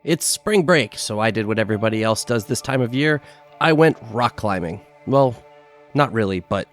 It's spring break, so I did what everybody else does this time of year. I went rock climbing. Well, not really, but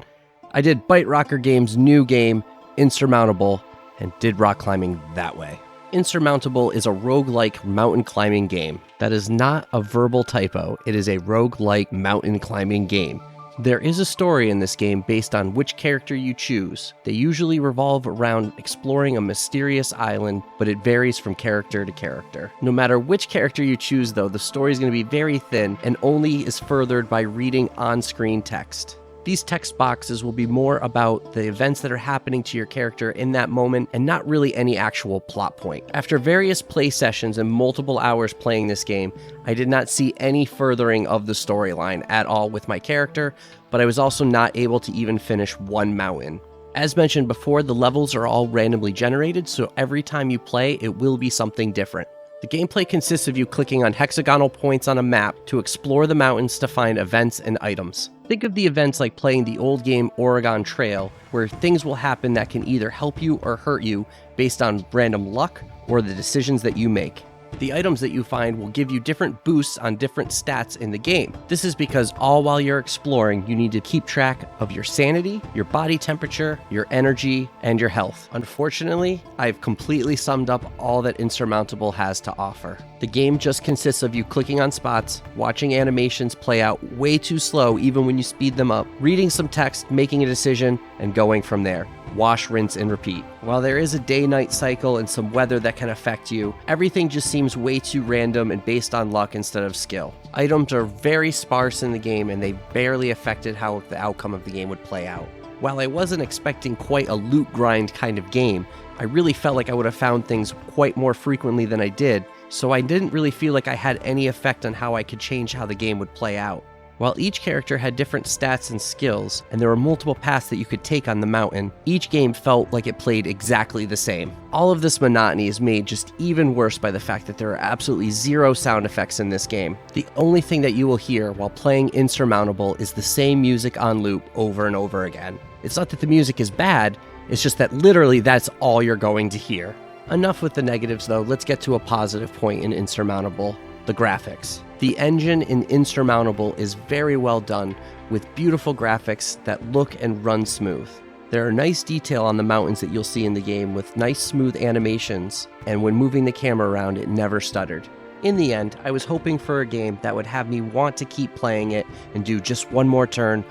I did Bite Rocker Games' new game, Insurmountable, and did rock climbing that way. Insurmountable is a roguelike mountain climbing game. That is not a verbal typo. It is a roguelike mountain climbing game. There is a story in this game based on which character you choose. They usually revolve around exploring a mysterious island, but it varies from character to character. No matter which character you choose though, the story is going to be very thin and only is furthered by reading on-screen text. These text boxes will be more about the events that are happening to your character in that moment and not really any actual plot point. After various play sessions and multiple hours playing this game, I did not see any furthering of the storyline at all with my character, but I was also not able to even finish one mountain. As mentioned before, the levels are all randomly generated, so every time you play, it will be something different. The gameplay consists of you clicking on hexagonal points on a map to explore the mountains to find events and items. Think of the events like playing the old game Oregon Trail, where things will happen that can either help you or hurt you based on random luck or the decisions that you make. The items that you find will give you different boosts on different stats in the game. This is because all while you're exploring, you need to keep track of your sanity, your body temperature, your energy, and your health. Unfortunately, I've completely summed up all that Insurmountable has to offer. The game just consists of you clicking on spots, watching animations play out way too slow even when you speed them up, reading some text, making a decision, and going from there. Wash, rinse, and repeat. While there is a day-night cycle and some weather that can affect you, everything just seems way too random and based on luck instead of skill. Items are very sparse in the game and they barely affected how the outcome of the game would play out. While I wasn't expecting quite a loot grind kind of game, I really felt like I would have found things quite more frequently than I did, so I didn't really feel like I had any effect on how I could change how the game would play out. While each character had different stats and skills, and there were multiple paths that you could take on the mountain, each game felt like it played exactly the same. All of this monotony is made just even worse by the fact that there are absolutely zero sound effects in this game. The only thing that you will hear while playing Insurmountable is the same music on loop over and over again. It's not that the music is bad, it's just that literally that's all you're going to hear. Enough with the negatives though, let's get to a positive point in Insurmountable: the graphics. The engine in Insurmountable is very well done, with beautiful graphics that look and run smooth. There are nice detail on the mountains that you'll see in the game with nice smooth animations, and when moving the camera around it never stuttered. In the end, I was hoping for a game that would have me want to keep playing it and do just one more turn,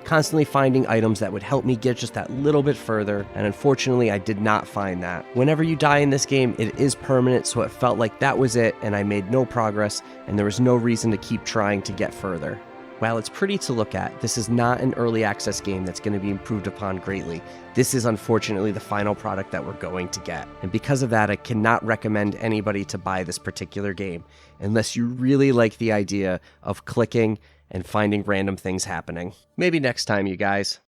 constantly finding items that would help me get just that little bit further, and unfortunately I did not find that. Whenever you die in this game, it is permanent, so it felt like that was it and I made no progress and there was no reason to keep trying to get further. While it's pretty to look at, this is not an early access game that's going to be improved upon greatly. This is unfortunately the final product that we're going to get. And because of that, I cannot recommend anybody to buy this particular game unless you really like the idea of clicking and finding random things happening. Maybe next time, you guys.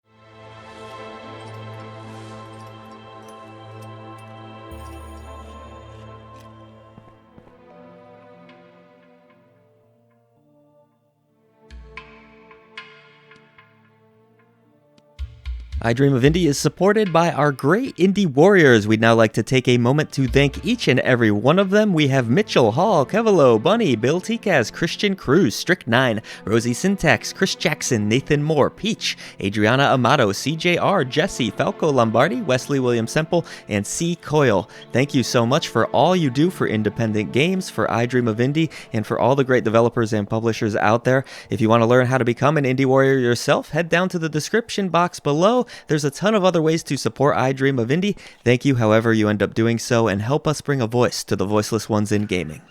I Dream of Indie is supported by our great indie warriors. We'd now like to take a moment to thank each and every one of them. We have Mitchell, Hall, Kevalo, Bunny, Bill Tikaz, Christian Cruz, Strict9, Rosie Syntax, Chris Jackson, Nathan Moore, Peach, Adriana Amato, CJR, Jesse, Falco Lombardi, Wesley William Semple, and C. Coyle. Thank you so much for all you do for independent games, for I Dream of Indie, and for all the great developers and publishers out there. If you want to learn how to become an indie warrior yourself, head down to the description box below. There's a ton of other ways to support I Dream of Indie. Thank you however you end up doing so, and help us bring a voice to the voiceless ones in gaming.